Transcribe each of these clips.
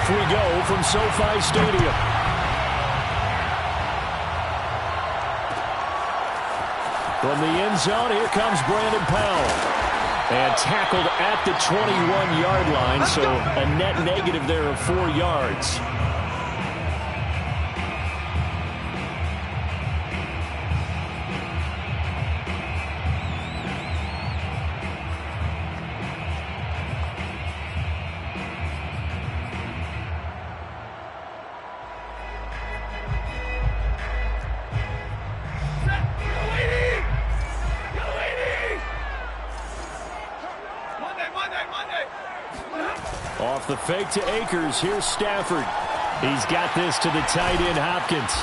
Off we go from SoFi Stadium. From the end zone, here comes Brandon Powell. And tackled at the 21-yard line, so a net negative there of 4 yards. Off the fake to Akers. Here's Stafford. He's got this to the tight end, Hopkins.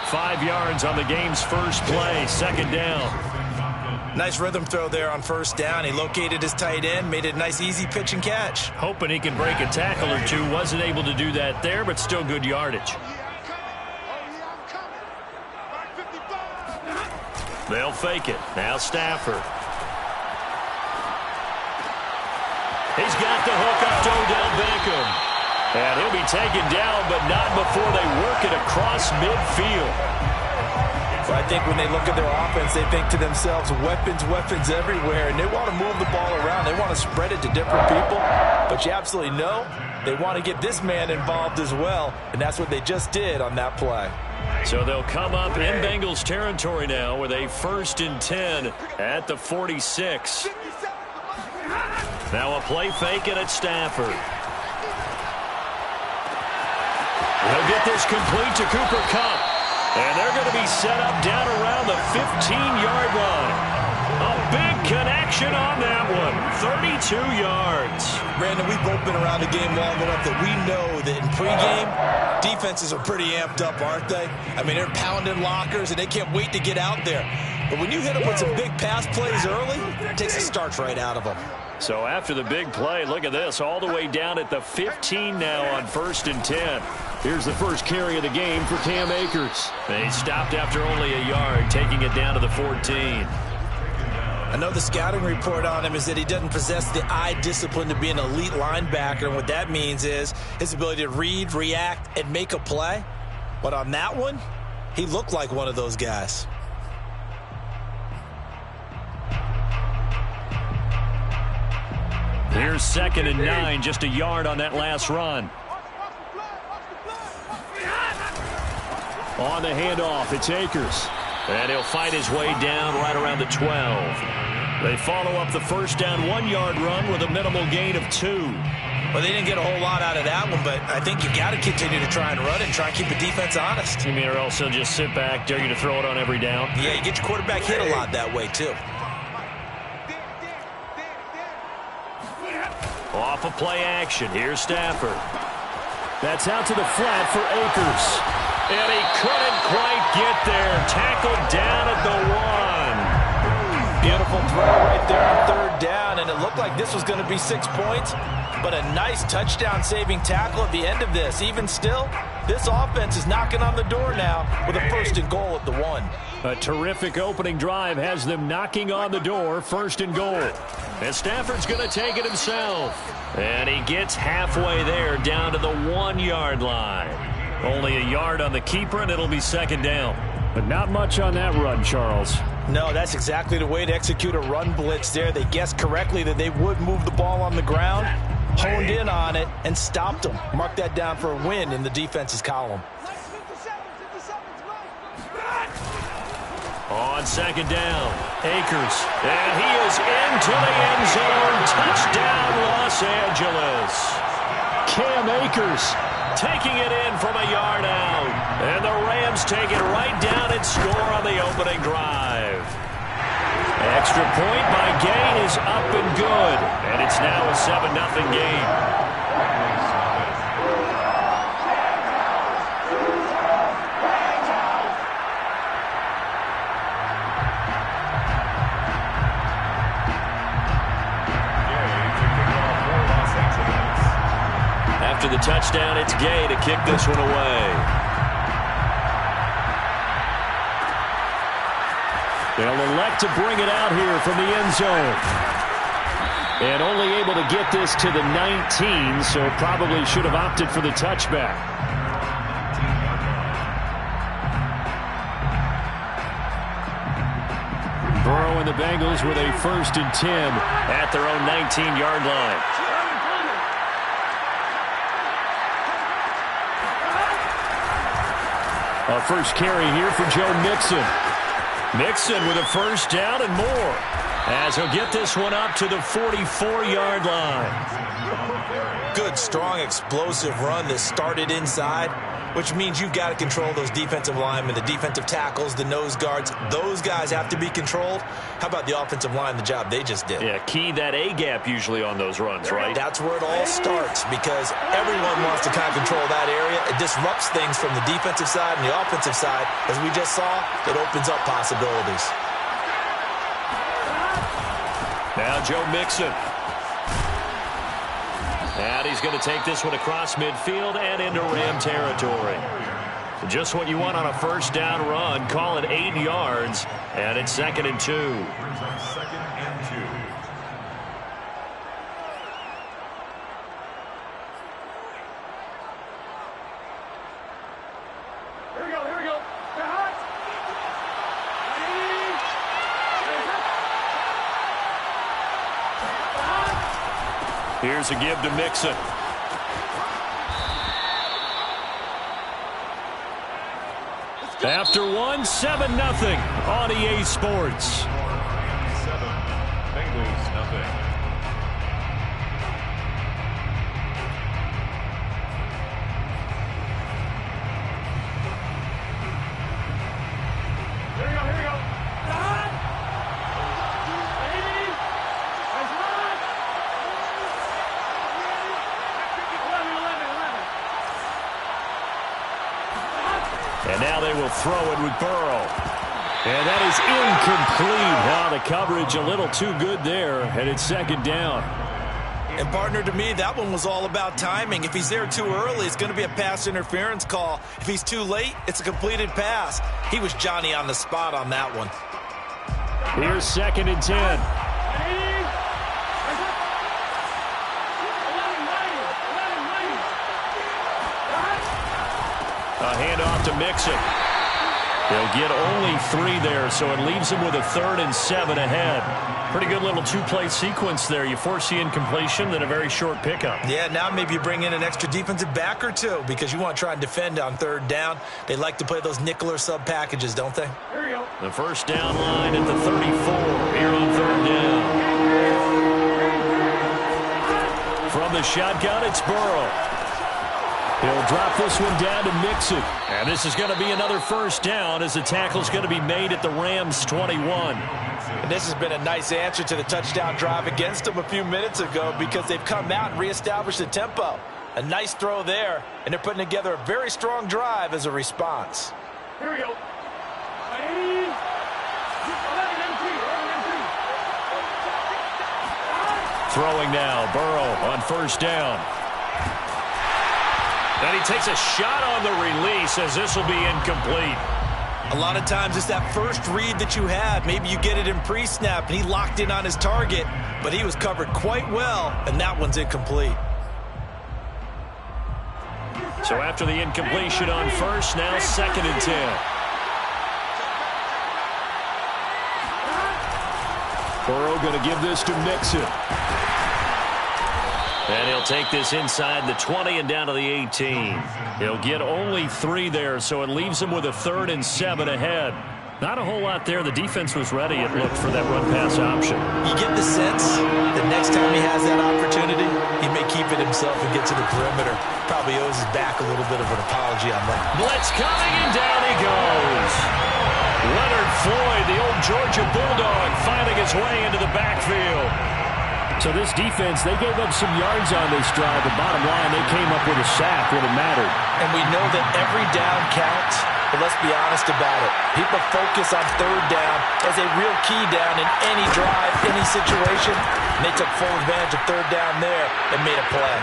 5 yards on the game's first play. Second down. Nice rhythm throw there on first down. He located his tight end, made it a nice easy pitch and catch. Hoping he can break a tackle or two. Wasn't able to do that there, but still good yardage. They'll fake it. Now Stafford. He's got the hook up to Odell Beckham. And he'll be taken down, but not before they work it across midfield. Well, I think when they look at their offense, they think to themselves, weapons, weapons everywhere, and they want to move the ball around. They want to spread it to different people, but you absolutely know they want to get this man involved as well, and that's what they just did on that play. So they'll come up in Bengals territory now with a 1st and 10 at the 46. Now a play fake and it's Stafford. He'll get this complete to Cooper Kupp. And they're going to be set up down around the 15-yard line. A big connection on that one. 32 yards. Brandon, we've both been around the game long enough that we know that in pregame, defenses are pretty amped up, aren't they? I mean, they're pounding lockers, and they can't wait to get out there. But when you hit them with some big pass plays early, it takes the starch right out of them. So after the big play, look at this, all the way down at the 15 now on 1st and 10. Here's the first carry of the game for Cam Akers. They stopped after only a yard, taking it down to the 14. I know the scouting report on him is that he doesn't possess the eye discipline to be an elite linebacker, and what that means is his ability to read, react, and make a play. But on that one, he looked like one of those guys. Here's 2nd and 9, just a yard on that last run. On the handoff, it's Akers. And he'll fight his way down right around the 12. They follow up the first down 1-yard run with a minimal gain of 2. Well, they didn't get a whole lot out of that one, but I think you got to continue to try and run it and try and keep the defense honest. You mean, or else they'll just sit back, dare you to throw it on every down? Yeah, you get your quarterback hit a lot that way, too. Off a play action. Here's Stafford. That's out to the flat for Akers. And he couldn't quite get there. Tackled down at the 1. Beautiful throw right there on 3rd down, and it looked like this was going to be 6 points, but a nice touchdown-saving tackle at the end of this. Even still, this offense is knocking on the door now with a 1st and goal at the 1. A terrific opening drive has them knocking on the door, 1st and goal. And Stafford's going to take it himself. And he gets halfway there, down to the 1-yard line. Only a yard on the keeper, and it'll be 2nd down. But not much on that run, Charles. No, that's exactly the way to execute a run blitz there. They guessed correctly that they would move the ball on the ground, honed in on it, and stopped them. Mark that down for a win in the defense's column. On 2nd down, Akers. And he is into the end zone. Touchdown, Los Angeles. Cam Akers taking it in from a yard out. And the Rams take it right down and score on the opening drive. Extra point by Gain is up and good. And it's now a 7-0 game. After the touchdown, it's Gay to kick this one away. They'll elect to bring it out here from the end zone. And only able to get this to the 19, so probably should have opted for the touchback. Burrow and the Bengals with a 1st and 10 at their own 19-yard line. A first carry here for Joe Mixon. Mixon with a 1st down and more, as he'll get this one up to the 44-yard line. Good, strong, explosive run that started inside, which means you've got to control those defensive linemen, the defensive tackles, the nose guards. Those guys have to be controlled. How about the offensive line, the job they just did? Yeah, key that A-gap usually on those runs, right? That's where it all starts, because everyone wants to kind of control that area. It disrupts things from the defensive side and the offensive side. As we just saw, it opens up possibilities. Now Joe Mixon. And he's going to take this one across midfield and into Ram territory. Just what you want on a 1st down run. Call it 8 yards, and it's 2nd and 2. 2nd and 2. Here we go, here we go. Here's a give to Mixon. After one, 7-0 on EA Sports. 7, Bengals nothing. Here we go, here we go. And now they will throw it with Burrow. And that is incomplete. Wow, the coverage a little too good there, and it's 2nd down. And, partner, to me, that one was all about timing. If he's there too early, it's going to be a pass interference call. If he's too late, it's a completed pass. He was Johnny on the spot on that one. Here's 2nd and 10. A handoff to Mixon. They'll get only 3 there, so it leaves him with a 3rd and 7 ahead. Pretty good little 2-play sequence there. You force the incompletion, then a very short pickup. Yeah, now maybe you bring in an extra defensive back or two because you want to try and defend on 3rd down. They like to play those nickel or sub packages, don't they? Here we go. The 1st down line at the 34 here on 3rd down. From the shotgun, it's Burrow. He'll drop this one down to Mixon. And this is going to be another 1st down as the tackle's going to be made at the Rams' 21. And this has been a nice answer to the touchdown drive against them a few minutes ago because they've come out and reestablished the tempo. A nice throw there, and they're putting together a very strong drive as a response. Here we go. Throwing now, Burrow on 1st down. And he takes a shot on the release as this will be incomplete. A lot of times it's that first read that you have. Maybe you get it in pre-snap, and he locked in on his target, but he was covered quite well, and that one's incomplete. So after the incompletion on 1st, now 2nd and 10. Burrow going to give this to Mixon. And he'll take this inside the 20 and down to the 18. He'll get only 3 there, so it leaves him with a 3rd and 7 ahead. Not a whole lot there. The defense was ready, it looked, for that run-pass option. You get the sense that next time he has that opportunity, he may keep it himself and get to the perimeter. Probably owes his back a little bit of an apology on that. Blitz coming, and down he goes. Leonard Floyd, the old Georgia Bulldog, finding his way into the backfield. So this defense, they gave up some yards on this drive, but bottom line, they came up with a sack when it mattered. And we know that every down counts, but let's be honest about it. People focus on 3rd down as a real key down in any drive, any situation. And they took full advantage of 3rd down there and made a play.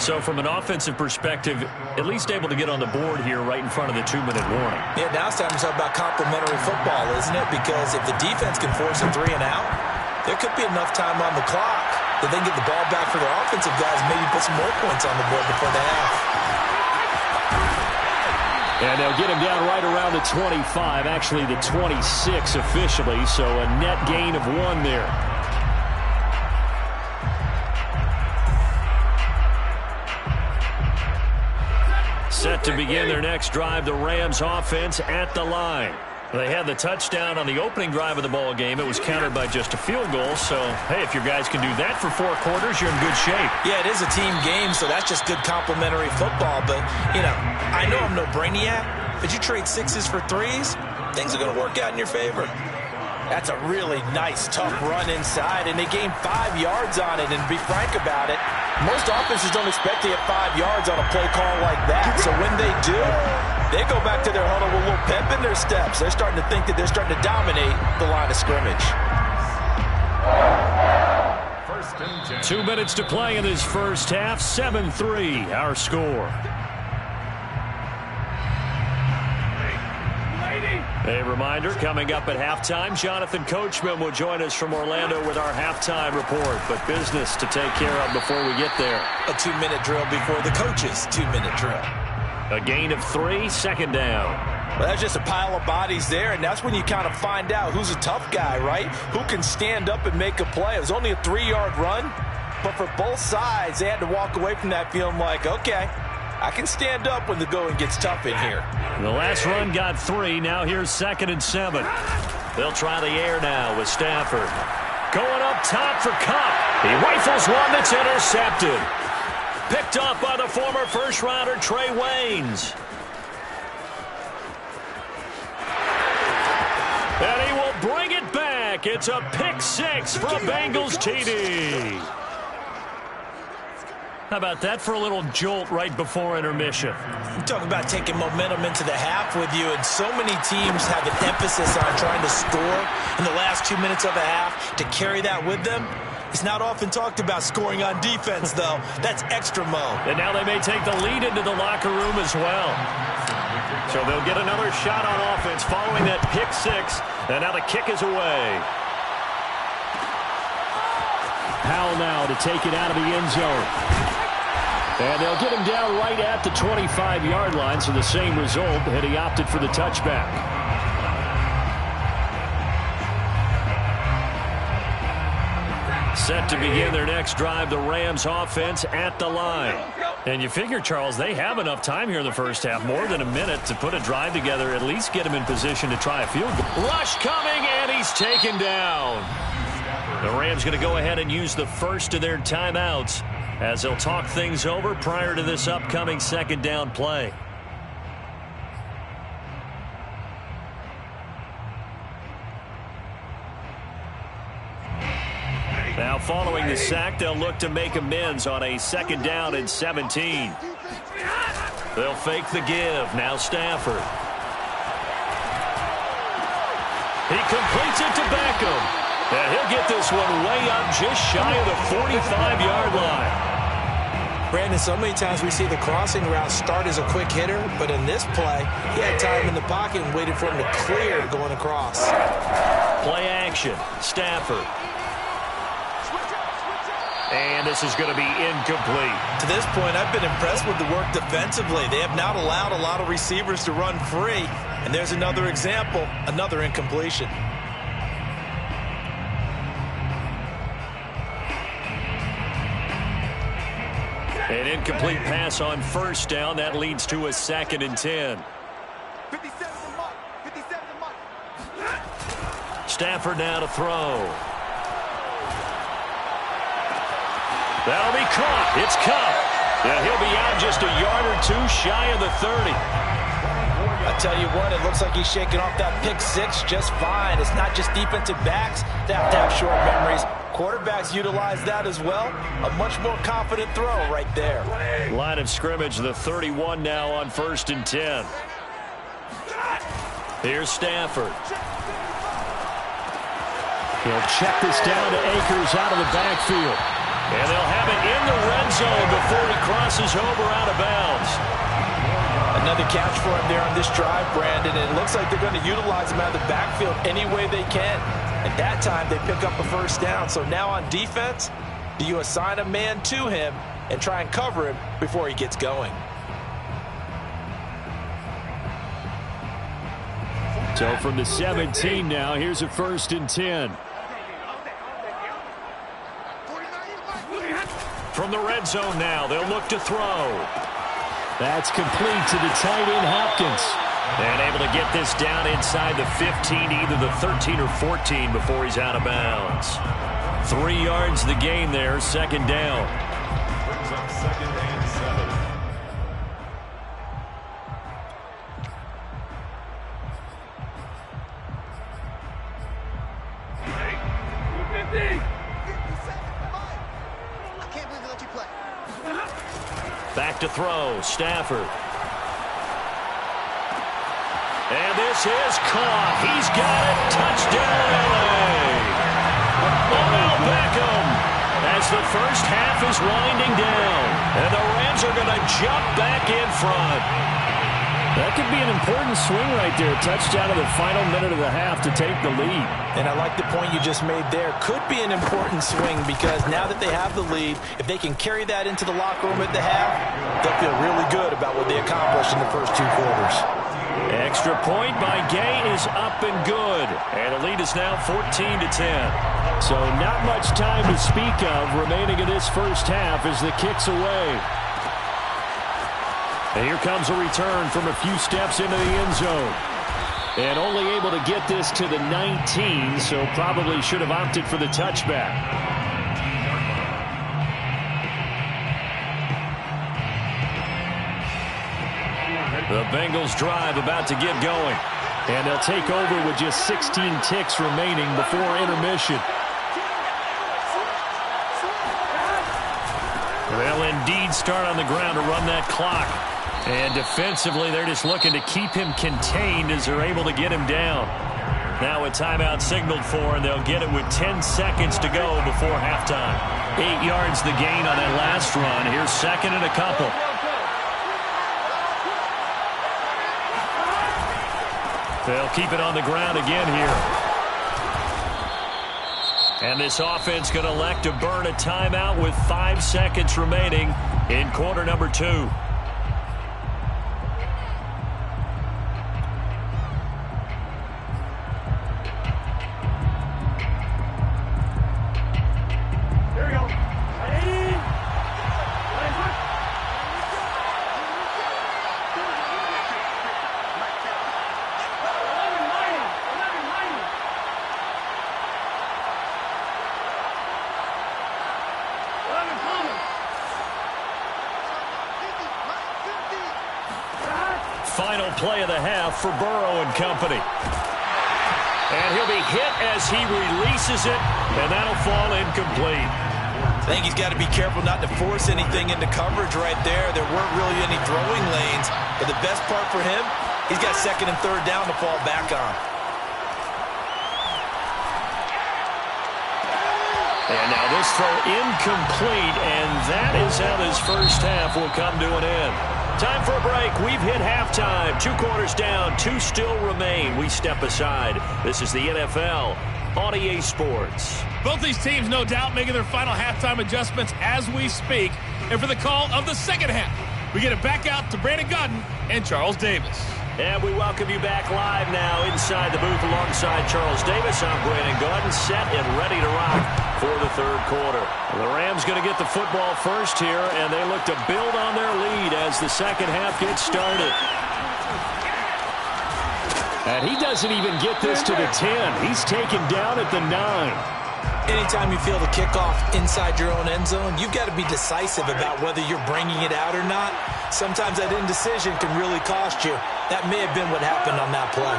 So from an offensive perspective, at least able to get on the board here right in front of the 2-minute warning. Yeah, now it's time to talk about complimentary football, isn't it? Because if the defense can force a 3 and out, There could be enough time on the clock that they can get the ball back for their offensive guys and maybe put some more points on the board before the half. And they'll get him down right around the 25, actually the 26 officially, so a net gain of 1 there. Set to begin their next drive, the Rams offense at the line. They had the touchdown on the opening drive of the ball game. It was countered by just a field goal. So, hey, if your guys can do that for 4 quarters, you're in good shape. Yeah, it is a team game, so that's just good complementary football. But, you know, I know I'm no brainiac, but you trade 6s for 3s, things are going to work out in your favor. That's a really nice, tough run inside, and they gained 5 yards on it. And to be frank about it, most offenses don't expect to get 5 yards on a play call like that. So when they do, they go back to their huddle with a little pep in their steps. They're starting to think that they're starting to dominate the line of scrimmage. 2 minutes to play in this first half. 7-3, our score. A reminder, coming up at halftime, Jonathan Coachman will join us from Orlando with our halftime report. But business to take care of before we get there. A 2-minute drill before the coach's 2-minute drill. A gain of 3, second down. Well, that's just a pile of bodies there, and that's when you kind of find out who's a tough guy, right? Who can stand up and make a play. It was only a 3-yard run, but for both sides, they had to walk away from that feeling like, okay, I can stand up when the going gets tough in here. The last run got 3. Now here's 2nd and 7. They'll try the air now with Stafford. Going up top for Kupp. He rifles one that's intercepted. Picked off by the former first-rounder Trey Waynes. And he will bring it back. It's a pick 6 for a Bengals TD. How about that for a little jolt right before intermission? You talk about taking momentum into the half with you, and so many teams have an emphasis on trying to score in the last 2 minutes of a half to carry that with them. It's not often talked about scoring on defense, though. That's extra mode. And now they may take the lead into the locker room as well. So they'll get another shot on offense following that pick 6. And now the kick is away. Powell now to take it out of the end zone. And they'll get him down right at the 25-yard line, so the same result, and he opted for the touchback. Set to begin their next drive, the Rams offense at the line. And you figure, Charles, they have enough time here in the first half, more than a minute, to put a drive together, at least get him in position to try a field goal. Rush coming, and he's taken down. The Rams going to go ahead and use the first of their timeouts as they'll talk things over prior to this upcoming second down play. Now following the sack, they'll look to make amends on a 2nd down and 17. They'll fake the give. Now Stafford. He completes it to Beckham. And he'll get this one way up just shy of the 45-yard line. Brandon, so many times we see the crossing route start as a quick hitter, but in this play, he had time in the pocket and waited for him to clear going across. Play action. Stafford. And this is going to be incomplete. To this point, I've been impressed with the work defensively. They have not allowed a lot of receivers to run free. And there's another example, another incompletion. An incomplete pass on 1st down. That leads to a 2nd and 10. Stafford now to throw. That'll be caught. It's Kupp. And he'll be out just a yard or 2 shy of the 30. I tell you what, it looks like he's shaking off that pick 6 just fine. It's not just defensive backs that have to have short memories. Quarterbacks utilize that as well. A much more confident throw right there. Line of scrimmage, the 31 now on 1st and 10. Here's Stafford. He'll check this down to Akers out of the backfield. And they'll have it in the red zone before he crosses over out of bounds. Another catch for him there on this drive, Brandon. And it looks like they're going to utilize him out of the backfield any way they can. At that time, they pick up a first down. So now on defense, do you assign a man to him and try and cover him before he gets going? So from the 17 now, here's a 1st and 10. From the red zone now, they'll look to throw. That's complete to the tight end, Hopkins. And able to get this down inside the 15, either the 13 or 14 before he's out of bounds. 3 yards the gain there, 2nd down. Brings up 2nd and 7. Back to throw, Stafford. And this is caught. He's got it. Touchdown, LA. Odell Beckham as the first half is winding down. And the Rams are going to jump back in front. That could be an important swing right there. Touchdown in the final minute of the half to take the lead. And I like the point you just made there. Could be an important swing because now that they have the lead, if they can carry that into the locker room at the half, they'll feel really good about what they accomplished in the first 2 quarters. Extra point by Gay is up and good. And the lead is now 14-10. So not much time to speak of remaining in this first half as the kick's away. And here comes a return from a few steps into the end zone. And only able to get this to the 19, so probably should have opted for the touchback. The Bengals drive about to get going. And they'll take over with just 16 ticks remaining before intermission. They'll indeed start on the ground to run that clock. And defensively, they're just looking to keep him contained as they're able to get him down. Now a timeout signaled for, and they'll get it with 10 seconds to go before halftime. 8 yards the gain on that last run. Here's 2nd and a couple. They'll keep it on the ground again here. And this offense going to elect to burn a timeout with 5 seconds remaining in quarter number 2. Final play of the half for Burrow and company. And he'll be hit as he releases it, and that'll fall incomplete. I think he's got to be careful not to force anything into coverage right there. There weren't really any throwing lanes, but the best part for him, he's got 2nd and 3rd down to fall back on. And now this throw incomplete, and that is how this first half will come to an end. Time for a break. We've hit halftime. 2 quarters down. 2 still remain. We step aside. This is the NFL on EA Sports. Both these teams, no doubt, making their final halftime adjustments as we speak. And for the call of the second half, we get it back out to Brandon Gaudin and Charles Davis. And we welcome you back live now inside the booth alongside Charles Davis. I'm Brandon Gaudin, set and ready to rock for the 3rd quarter. The Rams going to get the football first here, and they look to build on their lead as the second half gets started. And he doesn't even get this to the 10. He's taken down at the 9. Anytime you feel the kickoff inside your own end zone, you've got to be decisive about whether you're bringing it out or not. Sometimes that indecision can really cost you. That may have been what happened on that play.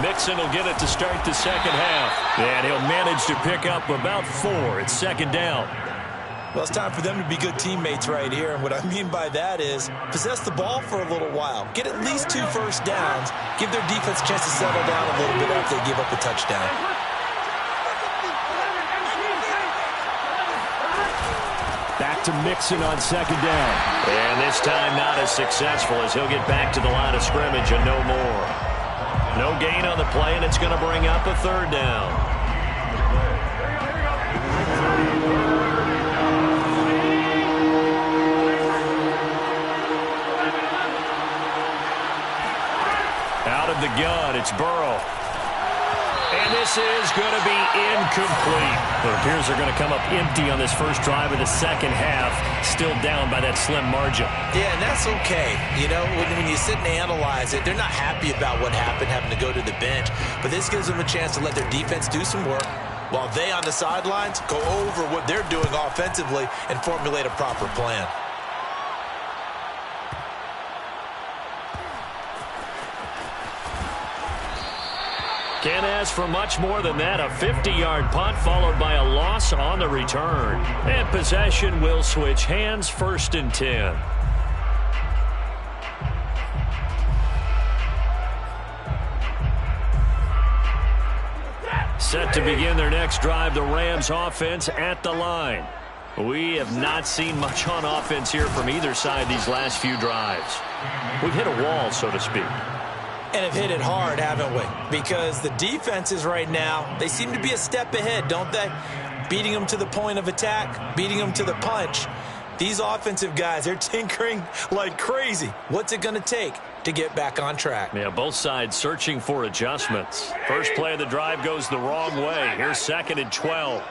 Mixon will get it to start the second half. And he'll manage to pick up about 4. It's 2nd down. Well, it's time for them to be good teammates right here. And what I mean by that is possess the ball for a little while. Get at least 2 first downs. Give their defense a chance to settle down a little bit after they give up a touchdown. Back to Mixon on second down. And this time not as successful as he'll get back to the line of scrimmage and no more. No gain on the play, and it's going to bring up a third down. Out of the gun, it's Burrow. And this is going to be incomplete. It appears they're going to come up empty on this first drive of the second half, still down by that slim margin. Yeah, and that's okay. You know, when you sit and analyze it, they're not happy about what happened, having to go to the bench. But this gives them a chance to let their defense do some work while they on the sidelines go over what they're doing offensively and formulate a proper plan. Can't ask for much more than that. A 50-yard punt followed by a loss on the return. And possession will switch hands, 1st and 10. Set to begin their next drive, the Rams offense at the line. We have not seen much on offense here from either side these last few drives. We've hit a wall, so to speak. And have hit it hard, haven't we? Because the defenses right now, they seem to be a step ahead, don't they? Beating them to the point of attack, beating them to the punch. These offensive guys, they're tinkering like crazy. What's it going to take to get back on track? Yeah, both sides searching for adjustments. First play of the drive goes the wrong way. Here's 2nd and 12.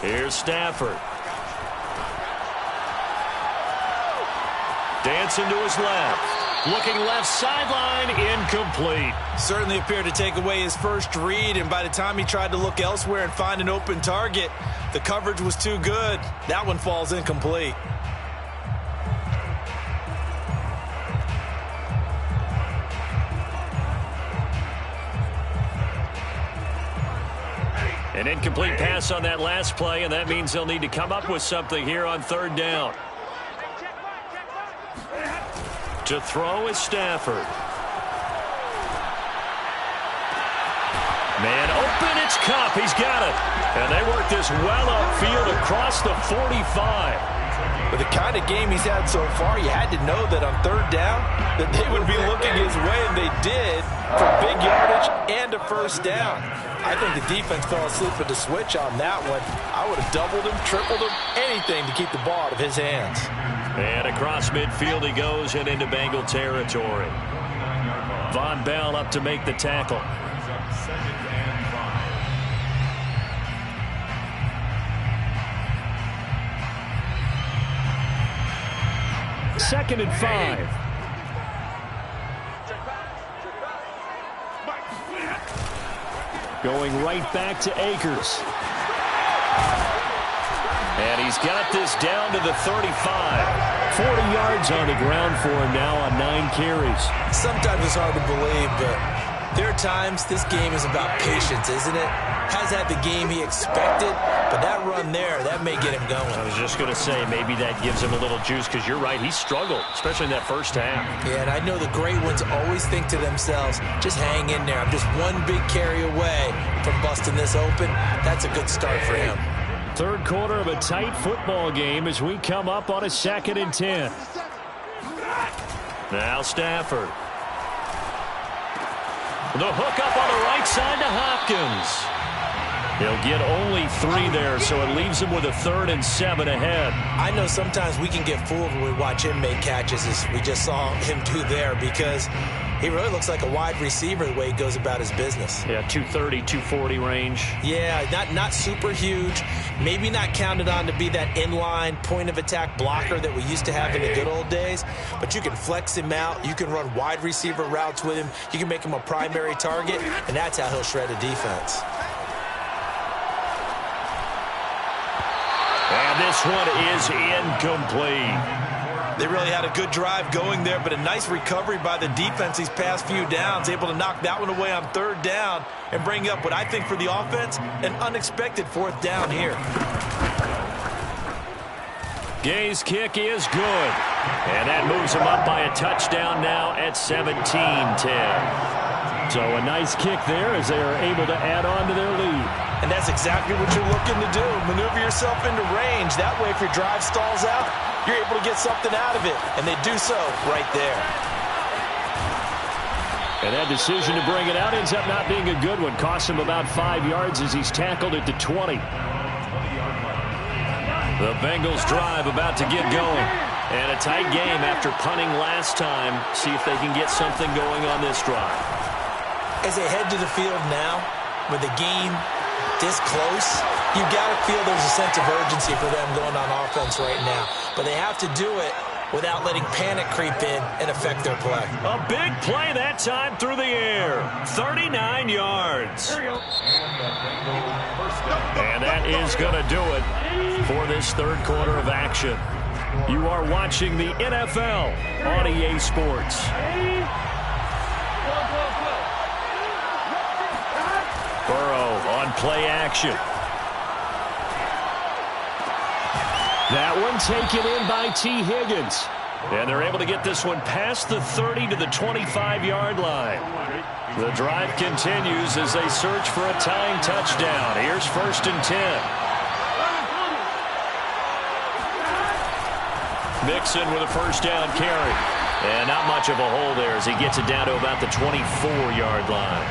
Here's Stafford. Dancing to his left. Looking left sideline, incomplete. Certainly appeared to take away his first read, and by the time he tried to look elsewhere and find an open target, the coverage was too good. That one falls incomplete. An incomplete pass on that last play, and that means they'll need to come up with something here on 3rd down. To throw is Stafford. Man open, it's Kupp. He's got it. And they work this well upfield across the 45. With the kind of game he's had so far, you had to know that on 3rd down that they would be looking his way, and they did, for big yardage and a 1st down. I think the defense fell asleep at the switch on that one. I would have doubled him, tripled him, anything to keep the ball out of his hands. And across midfield he goes and into Bengal territory. Von Bell up to make the tackle. 2nd and 5. Going right back to Akers. And he's got this down to the 35. 40 yards on the ground for him now on 9 carries. Sometimes it's hard to believe, but there are times this game is about patience, isn't it? Has had the game he expected, but that run there, that may get him going. I was just going to say, maybe that gives him a little juice, because you're right, he struggled, especially in that first half. Yeah, and I know the great ones always think to themselves, just hang in there. I'm just one big carry away from busting this open. That's a good start for him. 3rd quarter of a tight football game as we come up on a 2nd and 10. Now Stafford. The hook up on the right side to Hopkins. He'll get only 3 there, so it leaves him with a 3rd and 7 ahead. I know sometimes we can get fooled when we watch him make catches, as we just saw him do there, because he really looks like a wide receiver the way he goes about his business. Yeah, 230, 240 range. Yeah, not super huge. Maybe not counted on to be that inline point-of-attack blocker that we used to have in the good old days. But you can flex him out. You can run wide receiver routes with him. You can make him a primary target, and that's how he'll shred a defense. And this one is incomplete. They really had a good drive going there, but a nice recovery by the defense these past few downs, able to knock that one away on 3rd down and bring up what I think for the offense, an unexpected 4th down here. Gay's kick is good. And that moves him up by a touchdown now at 17-10. So a nice kick there as they are able to add on to their lead. And that's exactly what you're looking to do. Maneuver yourself into range. That way, if your drive stalls out, you're able to get something out of it. And they do so right there. And that decision to bring it out ends up not being a good one. Costs him about 5 yards as he's tackled at the 20. The Bengals drive about to get going. And a tight game after punting last time. See if they can get something going on this drive. As they head to the field now, with the game this close, you've got to feel there's a sense of urgency for them going on offense right now. But they have to do it without letting panic creep in and affect their play. A big play that time through the air. 39 yards. And that is going to do it for this third quarter of action. You are watching the NFL on EA Sports. Burrow on play action. That one taken in by T. Higgins. And they're able to get this one past the 30 to the 25-yard line. The drive continues as they search for a tying touchdown. Here's 1st and 10. Mixon with a first down carry. And not much of a hole there as he gets it down to about the 24-yard line.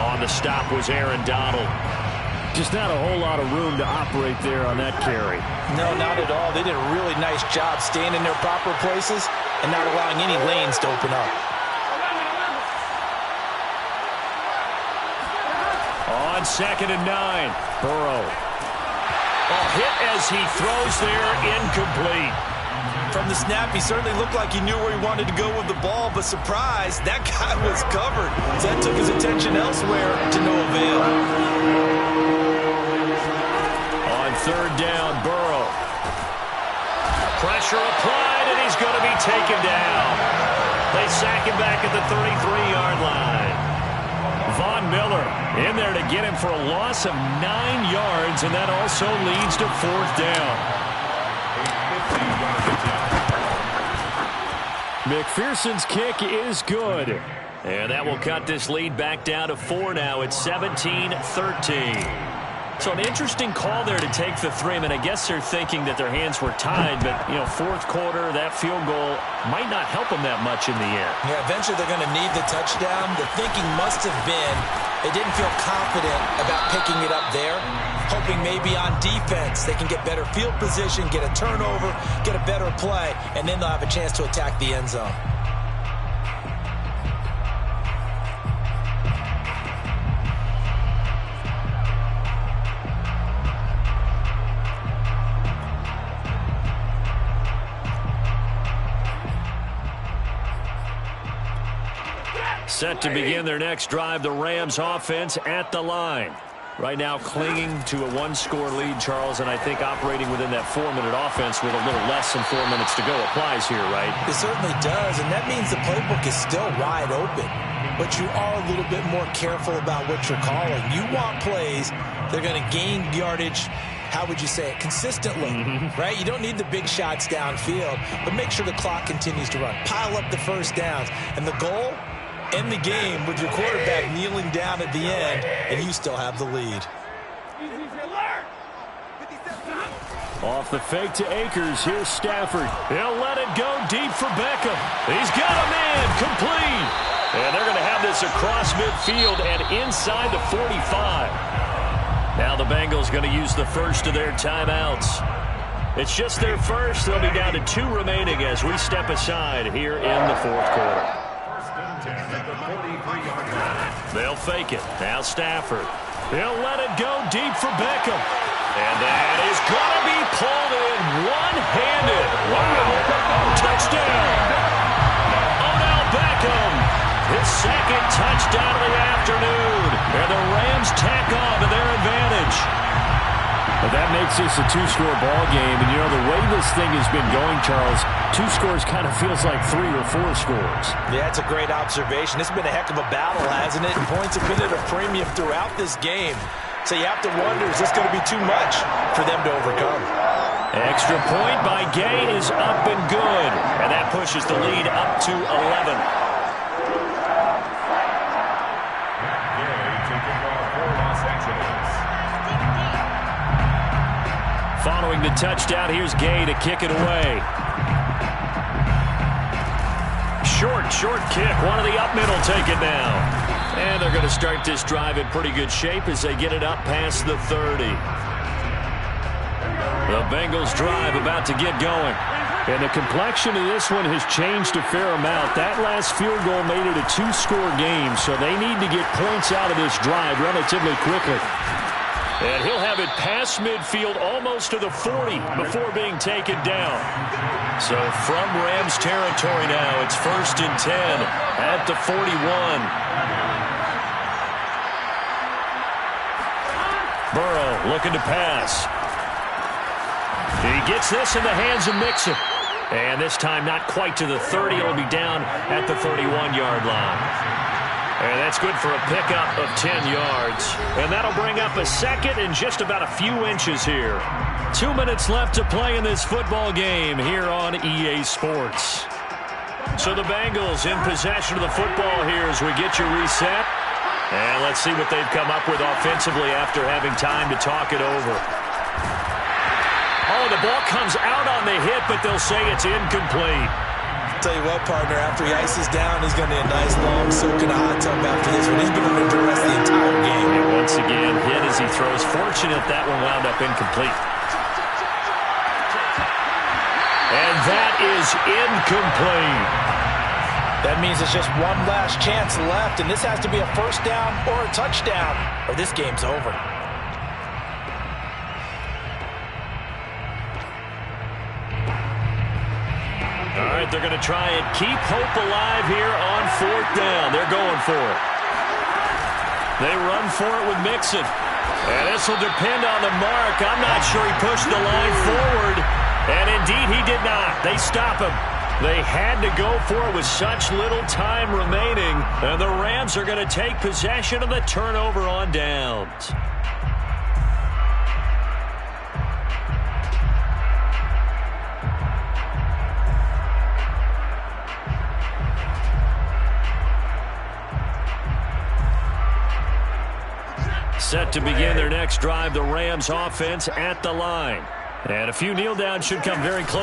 On the stop was Aaron Donald. Just not a whole lot of room to operate there on that carry. No, not at all. They did a really nice job staying in their proper places and not allowing any lanes to open up. On 2nd and 9, Burrow. A hit as he throws there, incomplete. From the snap, he certainly looked like he knew where he wanted to go with the ball, but surprise, that guy was covered. So that took his attention elsewhere to no avail. On 3rd down, Burrow. Pressure applied, and he's going to be taken down. They sack him back at the 33-yard line. Von Miller in there to get him for a loss of 9 yards, and that also leads to 4th down. McPherson's kick is good. And that will cut this lead back down to 4 now. It's 17-13. So an interesting call there to take the 3. I mean, I guess they're thinking that their hands were tied, but, you know, 4th quarter, that field goal might not help them that much in the end. Yeah, eventually they're going to need the touchdown. The thinking must have been they didn't feel confident about picking it up there, hoping maybe on defense they can get better field position, get a turnover, get a better play, and then they'll have a chance to attack the end zone. Set to begin their next drive, the Rams offense at the line. Right now clinging to a 1-score lead, Charles, and I think operating within that 4-minute offense with a little less than 4 minutes to go applies here, right? It certainly does, and that means the playbook is still wide open. But you are a little bit more careful about what you're calling. You want plays that are going to gain yardage, how would you say it, consistently, right? You don't need the big shots downfield, but make sure the clock continues to run. Pile up the first downs, and the goal, end the game with your quarterback kneeling down at the end, and you still have the lead. Off the fake to Akers. Here's Stafford. He'll let it go deep for Beckham. He's got a man complete. And they're going to have this across midfield and inside the 45. Now the Bengals going to use the first of their timeouts. It's just their first. They'll be down to 2 remaining as we step aside here in the 4th quarter. They'll fake it. Now Stafford. He'll let it go deep for Beckham. And that is going to be pulled in one-handed. Wow. Touchdown. Odell Beckham. His 2nd touchdown of the afternoon. And the Rams tack on to their advantage. But that makes this a 2-score ball game. And, you know, the way this thing has been going, Charles, 2 scores kind of feels like 3 or 4 scores. Yeah, it's a great observation. It's been a heck of a battle, hasn't it? And points have been at a premium throughout this game. So you have to wonder, is this going to be too much for them to overcome? Extra point by Gay is up and good. And that pushes the lead up to 11. Following the touchdown, here's Gay to kick it away. Short kick. One of the up middle take it down. And they're going to start this drive in pretty good shape as they get it up past the 30. The Bengals drive about to get going. And the complexion of this one has changed a fair amount. That last field goal made it a 2-score game, so they need to get points out of this drive relatively quickly. And he'll have it past midfield almost to the 40 before being taken down. So from Rams territory now, it's 1st and 10 at the 41. Burrow looking to pass. He gets this in the hands of Mixon. And this time not quite to the 30. It'll be down at the 31-yard line. And that's good for a pickup of 10 yards. And that'll bring up a second and just about a few inches here. 2 minutes left to play in this football game here on EA Sports. So the Bengals in possession of the football here as we get you reset. And let's see what they've come up with offensively after having time to talk it over. Oh, the ball comes out on the hit, but they'll say it's incomplete. Tell you what, partner, after he ices down, he's going to need a nice long soak in a hot tub after this one. He's been under duress the entire game. And once again, hit as he throws. Fortunate that one wound up incomplete. And that is incomplete. That means it's just one last chance left, and this has to be a first down or a touchdown, or this game's over. All right, they're going to try and keep hope alive here on 4th down. They're going for it. They run for it with Mixon. And this will depend on the mark. I'm not sure he pushed the line forward. And indeed, he did not. They stop him. They had to go for it with such little time remaining. And the Rams are going to take possession of the turnover on downs. Set to begin their next drive, the Rams offense at the line. And a few kneel downs should come very close.